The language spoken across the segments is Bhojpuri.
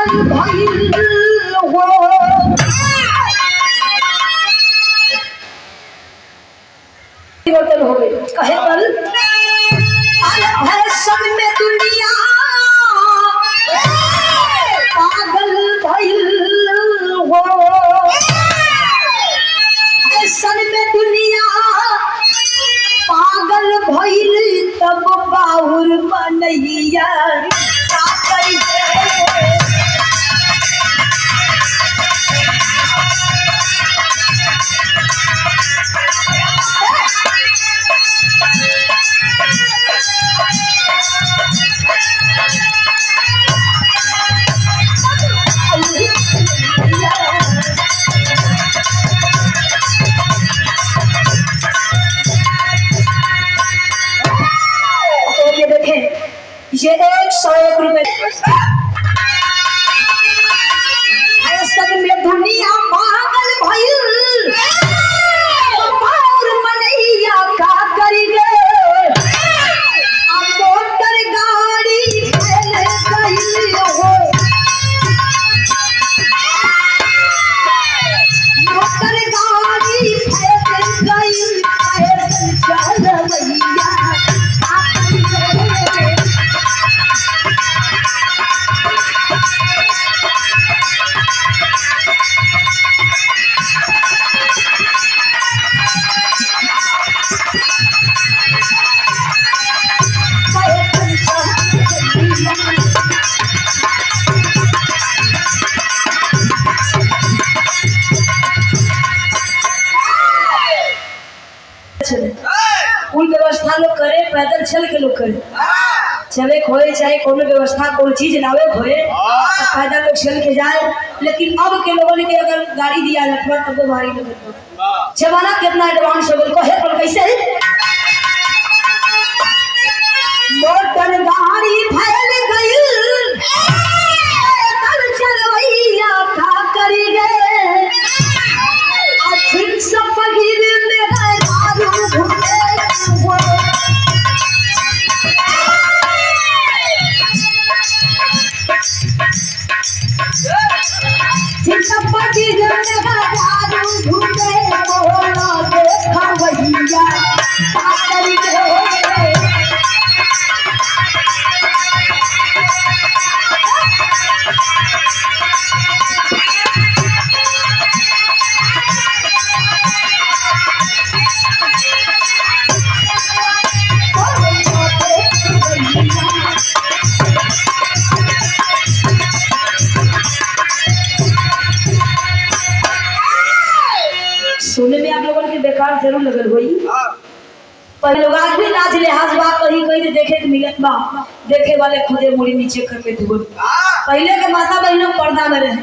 पागल भइल हो हो गई कहे कल फैशन में दुनिया पागल भइल हो फैशन में दुनिया पागल भइल तब बाहुर बनैया ये 101 रुपए फैशन में दुनिया पागल भइल बाहुर बनैया का करी गे मोटर गाड़ी फैल गइल हो मोटर गाड़ी फैल गइल पैदल चलवैया कुल व्यवस्था लोग करे पैदल चल के लोग करे चले खोए चाहे कोनो व्यवस्था कोई चीज नावे खोए तो पैदल लोग चल के जाए लेकिन अब के लोगों ने अगर गाड़ी दिया लटवा तब तो भारी लगता जमाना कितना एडवांस हो गया कहे पर कैसे मोटर गाड़ी फैल गई पैदल चलवैया का करी गए अखिन सब बगिर में दारू घुमे सुनने में आप लोगों के बेकार जरूर लगल हुई पर लोग आज भी नाच लिहाज बात कहीं कहीं देखे के मिलत बा देखे वाले खुदे मुड़ी नीचे करके धुल पहले के माता बहनों पर्दा में रहे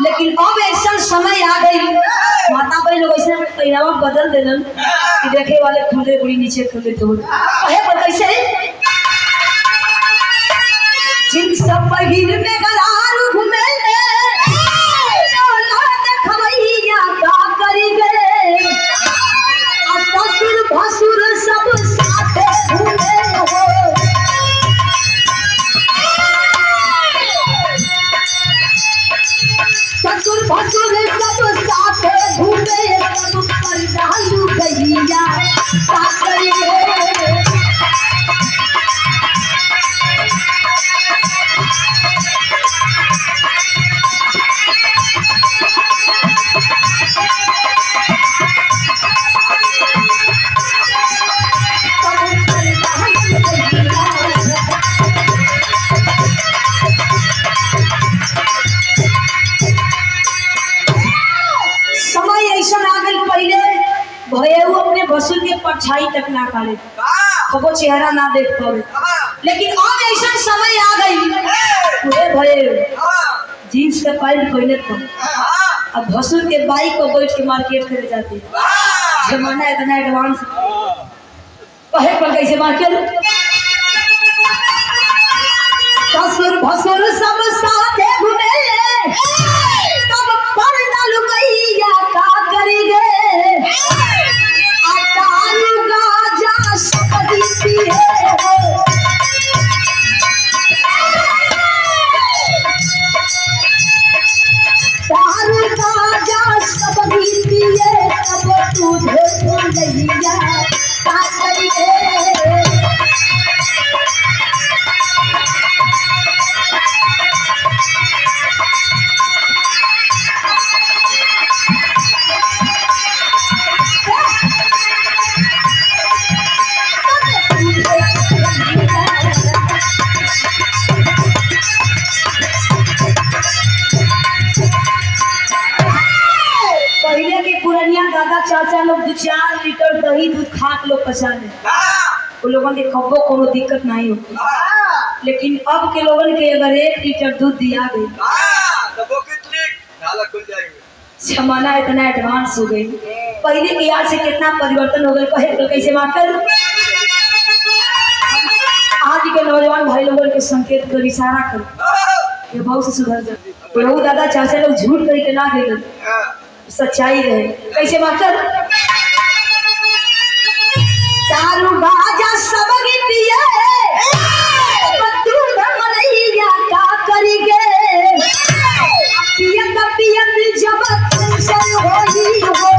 लेकिन अब ऐसा समय आ गई माता बहन लोग ऐसे पहनावा बदल देलन कि देखे वाले खुदे मुड़ी नीचे करके धुल कहे पर कैसे जिन सब बहिर में गलाल घूमे भसुर सब साथे घूमे हो ससुर भसुर सब साथे घूमे सब पर डालू गैया का करिए अपने भसुर के परछाई तक ना काले कबो चेहरा ना देख पावे लेकिन अब ऐसा समय आ गई पूरे भये जीन्स का पैंट पहने तो अब भसुर के बाइक पर बैठ के मार्केट करे जाते जमाना इतना एडवांस कहे पर कैसे मार्केट ससुर भसुर सब साथे घूमे तब पर्दा लुकैया का करी गे दादा चाचा लोग 2-4 लीटर दही दूध खा के लोग पचा ले, वो लोगों के कब्बो कोनो दिक्कत नहीं होती। लेकिन अब के लोगन के अगर 1 लीटर दूध दिया गई जमाना इतना एडवांस हो गई, पहले के यार से कितना परिवर्तन हो गया। कहे तो कैसे मास्टर आज के नौजवान भाई लोगों के संकेत पर इशारा कर ये बहुत से सुधर जाए। तो दादा चाचा लोग झूठ कही के ना गए, सच्चाई रहे। कैसे मास्टर दारू गाजा सब पिए दूध मनैया का करिगे पियत पियत जब टेंशन होई हो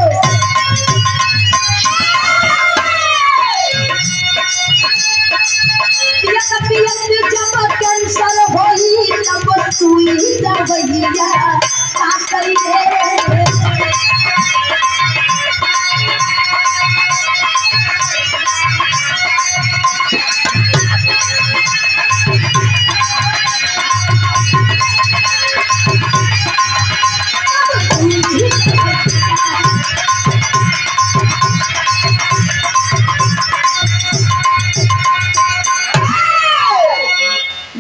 पियत पियत जब टेंशन होई तब सुई दवैया का करिगे।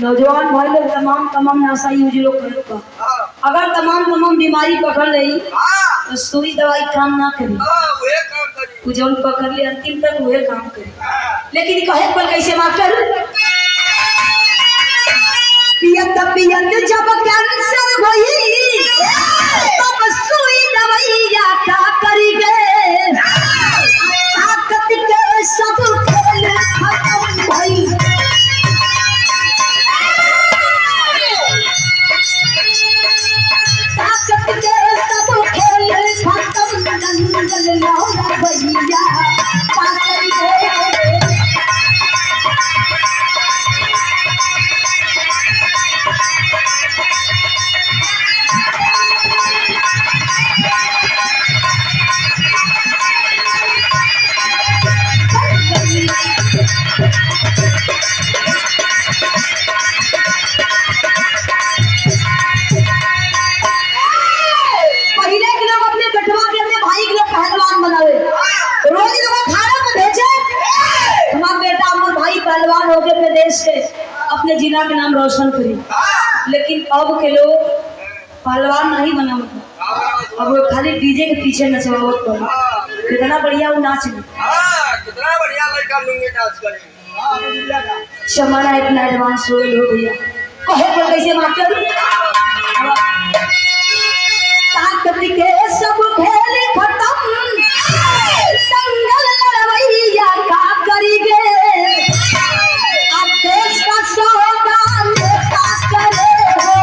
नौजवान भाई लोग तमाम नशा यूज लोग करेगा। अगर तमाम बीमारी पकड़ रही तो सुई दवाई काम ना करी, जौन पकड़ ले अंतिम तक वह काम करे। लेकिन कहे पर कैसे मास्टर पियत पियत जब कैंसर होई तब सुई दवाइया का करी गे ताकत के सब खेल खत्म भई। पहलवान हो गए अपने देश से अपने जिला के नाम रोशन करी। लेकिन अब के लोग पहलवान नहीं बना, अब वो खाली डीजे के पीछे नचवावत पड़े। कितना बढ़िया वो नाच में, कितना बढ़िया लड़का लूंगे नाच करेंगे। जमाना इतना एडवांस हो गया। कहे पर कैसे मास्टर ताकत के सब खेल खत्म दंगल लड़वैया का करीगे देश का सौदा नेता करे हो।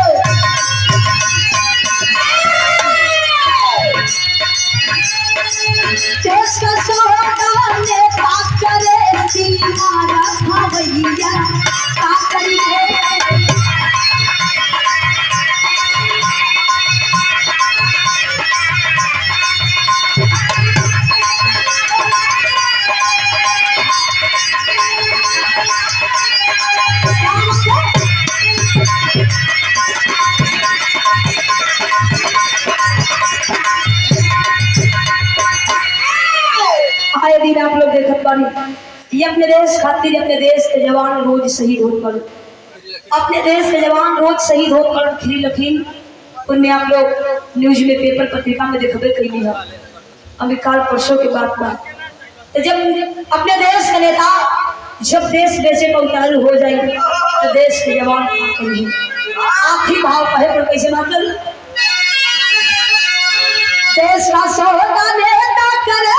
देश का सौदा नेता करे सीमा रखा भैया का करिए। आए दिन आप लोग देखत बानी ये अपने देश खातिर अपने देश के जवान रोज शहीद होत पड़े, अपने देश के जवान रोज शहीद होत पड़े। खिरी लखीन उनमें आप लोग न्यूज में पेपर पत्रिका में देखबे कैली है। अभी काल परसों के बाद तो जब अपने देश के नेता जब देश बेचे को उतारू हो जाएगी तो देश के जवान आखिरी भाव कहे पर कैसे मात्र देश का सौदा नेता करे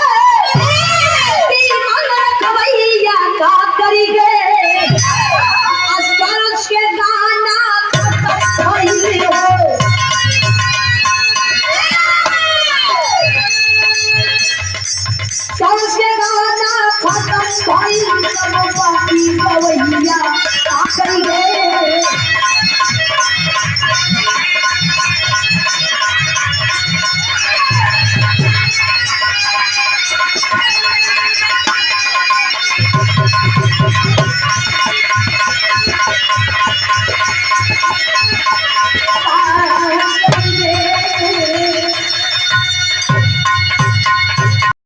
खवैया का करी गए असरस के गाना खत्म भइल हो। सरस के गाना खत्म भइल